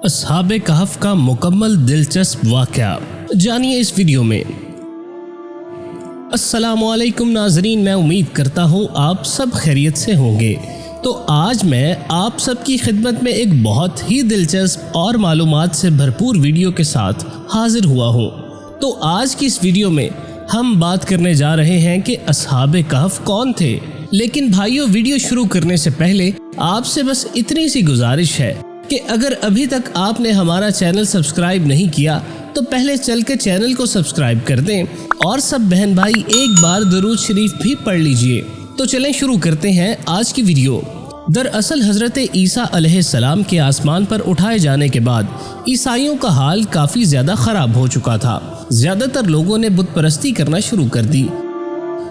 اصحاب کہف کا مکمل دلچسپ واقعہ جانیے اس ویڈیو میں۔ السلام علیکم ناظرین، میں امید کرتا ہوں آپ سب خیریت سے ہوں گے۔ تو آج میں آپ سب کی خدمت میں ایک بہت ہی دلچسپ اور معلومات سے بھرپور ویڈیو کے ساتھ حاضر ہوا ہوں۔ تو آج کی اس ویڈیو میں ہم بات کرنے جا رہے ہیں کہ اصحاب کہف کون تھے۔ لیکن بھائیو، ویڈیو شروع کرنے سے پہلے آپ سے بس اتنی سی گزارش ہے کہ اگر ابھی تک آپ نے ہمارا چینل سبسکرائب نہیں کیا تو پہلے چل کے چینل کو سبسکرائب کر دیں اور سب بہن بھائی ایک بار درود شریف بھی پڑھ لیجئے۔ تو چلیں شروع کرتے ہیں آج کی ویڈیو۔ دراصل حضرت عیسیٰ علیہ السلام کے آسمان پر اٹھائے جانے کے بعد عیسائیوں کا حال کافی زیادہ خراب ہو چکا تھا۔ زیادہ تر لوگوں نے بت پرستی کرنا شروع کر دی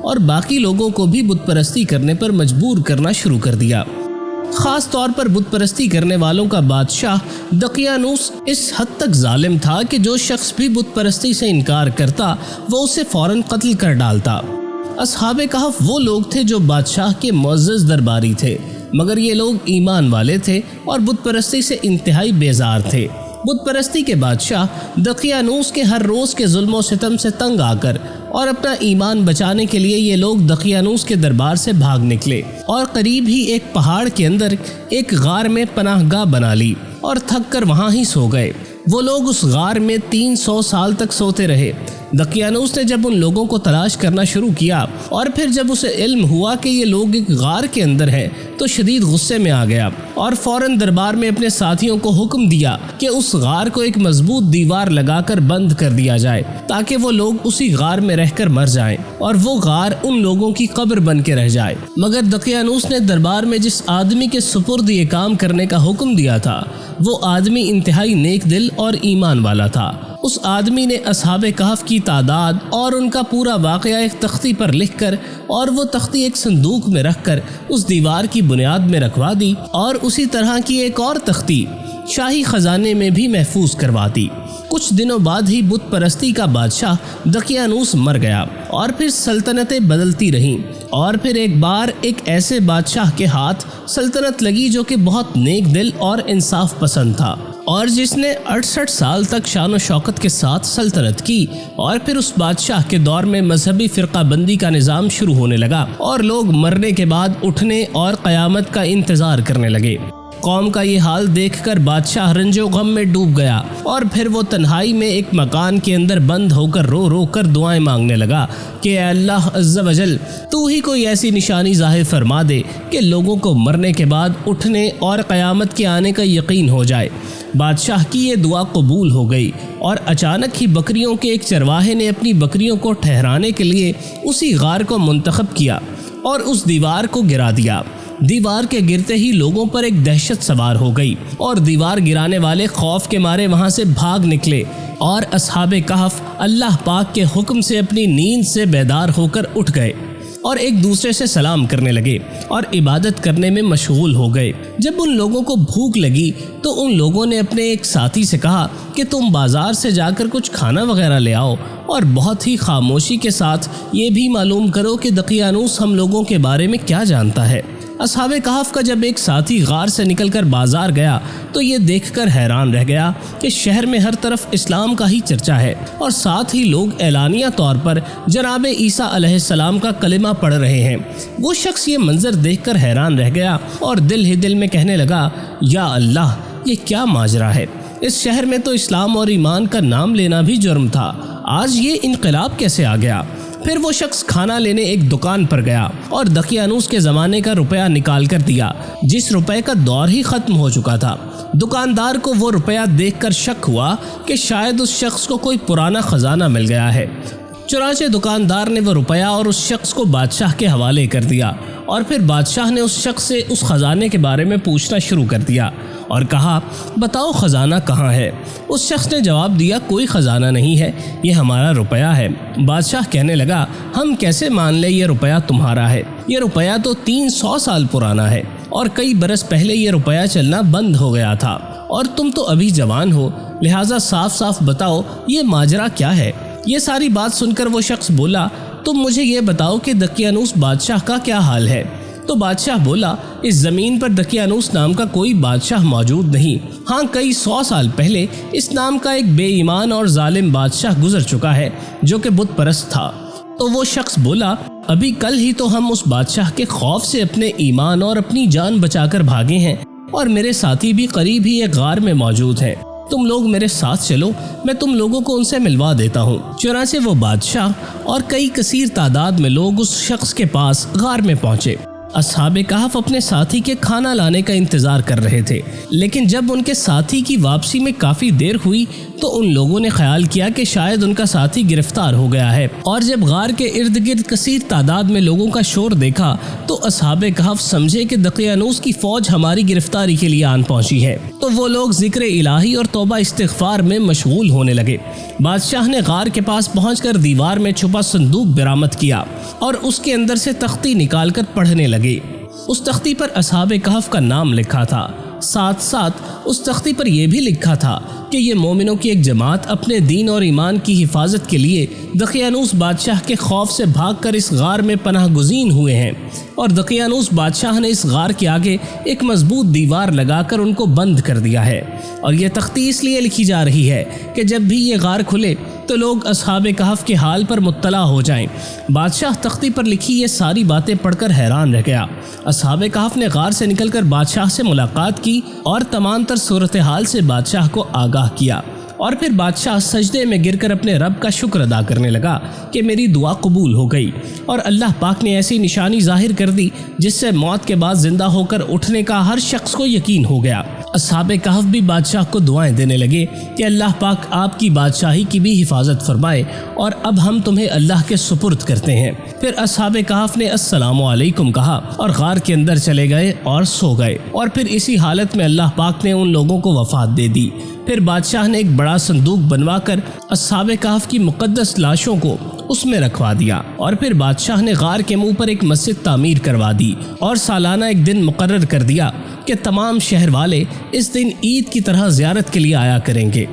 اور باقی لوگوں کو بھی بت پرستی کرنے پر مجبور کرنا شروع کر دیا۔ خاص طور پر بت پرستی کرنے والوں کا بادشاہ دقیانوس اس حد تک ظالم تھا کہ جو شخص بھی بت پرستی سے انکار کرتا وہ اسے فوراً قتل کر ڈالتا۔ اصحاب کہف وہ لوگ تھے جو بادشاہ کے معزز درباری تھے، مگر یہ لوگ ایمان والے تھے اور بت پرستی سے انتہائی بیزار تھے۔ بت پرستی کے بادشاہ دقیانوس کے ہر روز کے ظلم و ستم سے تنگ آ کر اور اپنا ایمان بچانے کے لیے یہ لوگ دقیانوس کے دربار سے بھاگ نکلے اور قریب ہی ایک پہاڑ کے اندر ایک غار میں پناہ گاہ بنا لی اور تھک کر وہاں ہی سو گئے۔ وہ لوگ اس غار میں 300 سال تک سوتے رہے۔ دقیانوس نے جب ان لوگوں کو تلاش کرنا شروع کیا اور پھر جب اسے علم ہوا کہ یہ لوگ ایک غار کے اندر ہیں تو شدید غصے میں آ گیا اور فوراً دربار میں اپنے ساتھیوں کو حکم دیا کہ اس غار کو ایک مضبوط دیوار لگا کر بند کر دیا جائے تاکہ وہ لوگ اسی غار میں رہ کر مر جائیں اور وہ غار ان لوگوں کی قبر بن کے رہ جائے۔ مگر دقیانوس نے دربار میں جس آدمی کے سپرد یہ کام کرنے کا حکم دیا تھا وہ آدمی انتہائی نیک دل اور ایمان والا تھا۔ اس آدمی نے اصحاب کہف کی تعداد اور ان کا پورا واقعہ ایک تختی پر لکھ کر اور وہ تختی ایک صندوق میں رکھ کر اس دیوار کی بنیاد میں رکھوا دی اور اسی طرح کی ایک اور تختی شاہی خزانے میں بھی محفوظ کروا دی۔ کچھ دنوں بعد ہی بت پرستی کا بادشاہ دقیانوس مر گیا اور پھر سلطنتیں بدلتی رہیں اور پھر ایک بار ایک ایسے بادشاہ کے ہاتھ سلطنت لگی جو کہ بہت نیک دل اور انصاف پسند تھا اور جس نے 68 سال تک شان و شوکت کے ساتھ سلطنت کی۔ اور پھر اس بادشاہ کے دور میں مذہبی فرقہ بندی کا نظام شروع ہونے لگا اور لوگ مرنے کے بعد اٹھنے اور قیامت کا انتظار کرنے لگے۔ قوم کا یہ حال دیکھ کر بادشاہ رنج و غم میں ڈوب گیا اور پھر وہ تنہائی میں ایک مکان کے اندر بند ہو کر رو رو کر دعائیں مانگنے لگا کہ اے اللہ عز و جل، تو ہی کوئی ایسی نشانی ظاہر فرما دے کہ لوگوں کو مرنے کے بعد اٹھنے اور قیامت کے آنے کا یقین ہو جائے۔ بادشاہ کی یہ دعا قبول ہو گئی اور اچانک ہی بکریوں کے ایک چرواہے نے اپنی بکریوں کو ٹھہرانے کے لیے اسی غار کو منتخب کیا اور اس دیوار کو گرا دیا۔ دیوار کے گرتے ہی لوگوں پر ایک دہشت سوار ہو گئی اور دیوار گرانے والے خوف کے مارے وہاں سے بھاگ نکلے اور اصحاب کہف اللہ پاک کے حکم سے اپنی نیند سے بیدار ہو کر اٹھ گئے اور ایک دوسرے سے سلام کرنے لگے اور عبادت کرنے میں مشغول ہو گئے۔ جب ان لوگوں کو بھوک لگی تو ان لوگوں نے اپنے ایک ساتھی سے کہا کہ تم بازار سے جا کر کچھ کھانا وغیرہ لے آؤ اور بہت ہی خاموشی کے ساتھ یہ بھی معلوم کرو کہ دقیانوس ہم لوگوں کے بارے میں کیا جانتا ہے۔ اصحاب کہف کا جب ایک ساتھی غار سے نکل کر بازار گیا تو یہ دیکھ کر حیران رہ گیا کہ شہر میں ہر طرف اسلام کا ہی چرچا ہے اور ساتھ ہی لوگ اعلانیہ طور پر جناب عیسیٰ علیہ السلام کا کلمہ پڑھ رہے ہیں۔ وہ شخص یہ منظر دیکھ کر حیران رہ گیا اور دل ہی دل میں کہنے لگا، یا اللہ، یہ کیا ماجرا ہے؟ اس شہر میں تو اسلام اور ایمان کا نام لینا بھی جرم تھا، آج یہ انقلاب کیسے آ گیا؟ پھر وہ شخص کھانا لینے ایک دکان پر گیا اور دقیانوس کے زمانے کا روپیہ نکال کر دیا جس روپے کا دور ہی ختم ہو چکا تھا۔ دکاندار کو وہ روپیہ دیکھ کر شک ہوا کہ شاید اس شخص کو کوئی پرانا خزانہ مل گیا ہے۔ چنانچہ دکاندار نے وہ روپیہ اور اس شخص کو بادشاہ کے حوالے کر دیا اور پھر بادشاہ نے اس شخص سے اس خزانے کے بارے میں پوچھنا شروع کر دیا اور کہا، بتاؤ خزانہ کہاں ہے؟ اس شخص نے جواب دیا، کوئی خزانہ نہیں ہے، یہ ہمارا روپیہ ہے۔ بادشاہ کہنے لگا، ہم کیسے مان لیں یہ روپیہ تمہارا ہے؟ یہ روپیہ تو 300 سال پرانا ہے اور کئی برس پہلے یہ روپیہ چلنا بند ہو گیا تھا اور تم تو ابھی جوان ہو، لہٰذا صاف صاف بتاؤ یہ ماجرا کیا ہے؟ یہ ساری بات سن کر وہ شخص بولا، تم مجھے یہ بتاؤ کہ دقیانوس بادشاہ کا کیا حال ہے؟ تو بادشاہ بولا اس زمین پر دقیانوس نام کا کوئی بادشاہ موجود نہیں، ہاں کئی 100 سال پہلے اس نام کا ایک بے ایمان اور ظالم بادشاہ گزر چکا ہے جو کہ بت پرست تھا۔ تو وہ شخص بولا ابھی کل ہی تو ہم اس بادشاہ کے خوف سے اپنے ایمان اور اپنی جان بچا کر بھاگے ہیں، اور میرے ساتھی بھی قریب ہی ایک غار میں موجود ہیں، تم لوگ میرے ساتھ چلو، میں تم لوگوں کو ان سے ملوا دیتا ہوں۔ چنانچہ وہ بادشاہ اور کئی کثیر تعداد میں لوگ اس شخص کے پاس غار میں پہنچے۔ اصحاب کہف اپنے ساتھی کے کھانا لانے کا انتظار کر رہے تھے، لیکن جب ان کے ساتھی کی واپسی میں کافی دیر ہوئی تو ان لوگوں نے خیال کیا کہ شاید ان کا ساتھی گرفتار ہو گیا ہے، اور جب غار کے ارد گرد کثیر تعداد میں لوگوں کا شور دیکھا تو اصحاب کہف سمجھے کہ دقیانوس کی فوج ہماری گرفتاری کے لیے آن پہنچی ہے، تو وہ لوگ ذکر الہی اور توبہ استغفار میں مشغول ہونے لگے۔ بادشاہ نے غار کے پاس پہنچ کر دیوار میں چھپا صندوق برآمد کیا اور اس کے اندر سے تختی نکال کر پڑھنے لگے۔ اس تختی پر اصحاب کہف کا نام لکھا تھا، ساتھ ساتھ اس تختی پر یہ بھی لکھا تھا کہ یہ مومنوں کی ایک جماعت اپنے دین اور ایمان کی حفاظت کے لیے دقیانوس بادشاہ کے خوف سے بھاگ کر اس غار میں پناہ گزین ہوئے ہیں، اور دقیانوس بادشاہ نے اس غار کے آگے ایک مضبوط دیوار لگا کر ان کو بند کر دیا ہے، اور یہ تختی اس لیے لکھی جا رہی ہے کہ جب بھی یہ غار کھلے تو لوگ اصحاب کہف کے حال پر مطلع ہو جائیں۔ بادشاہ تختی پر لکھی یہ ساری باتیں پڑھ کر حیران رہ گیا۔ اصحاب کہف نے غار سے نکل کر بادشاہ سے ملاقات کی اور تمام تر صورتحال سے بادشاہ کو آگاہ کیا، اور پھر بادشاہ سجدے میں گر کر اپنے رب کا شکر ادا کرنے لگا کہ میری دعا قبول ہو گئی، اور اللہ پاک نے ایسی نشانی ظاہر کر دی جس سے موت کے بعد زندہ ہو کر اٹھنے کا ہر شخص کو یقین ہو گیا۔ اصحاب کہف بھی بادشاہ کو دعائیں دینے لگے کہ اللہ پاک آپ کی بادشاہی کی بھی حفاظت فرمائے، اور اب ہم تمہیں اللہ کے سپرد کرتے ہیں۔ پھر اصحاب کہف نے السلام علیکم کہا اور غار کے اندر چلے گئے اور سو گئے، اور پھر اسی حالت میں اللہ پاک نے ان لوگوں کو وفات دے دی۔ پھر بادشاہ نے ایک بڑا صندوق بنوا کر اصحاب کہف کی مقدس لاشوں کو اس میں رکھوا دیا، اور پھر بادشاہ نے غار کے منہ پر ایک مسجد تعمیر کروا دی، اور سالانہ ایک دن مقرر کر دیا کہ تمام شہر والے اس دن عید کی طرح زیارت کے لیے آیا کریں گے۔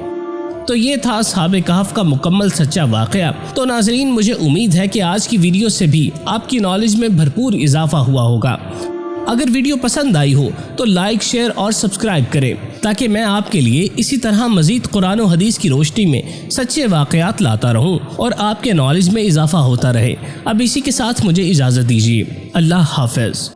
تو یہ تھا اصحاب کہف کا مکمل سچا واقعہ۔ تو ناظرین، مجھے امید ہے کہ آج کی ویڈیو سے بھی آپ کی نالج میں بھرپور اضافہ ہوا ہوگا۔ اگر ویڈیو پسند آئی ہو تو لائک، شیئر اور سبسکرائب کریں تاکہ میں آپ کے لیے اسی طرح مزید قرآن و حدیث کی روشنی میں سچے واقعات لاتا رہوں اور آپ کے نالج میں اضافہ ہوتا رہے۔ اب اسی کے ساتھ مجھے اجازت دیجیے۔ اللہ حافظ۔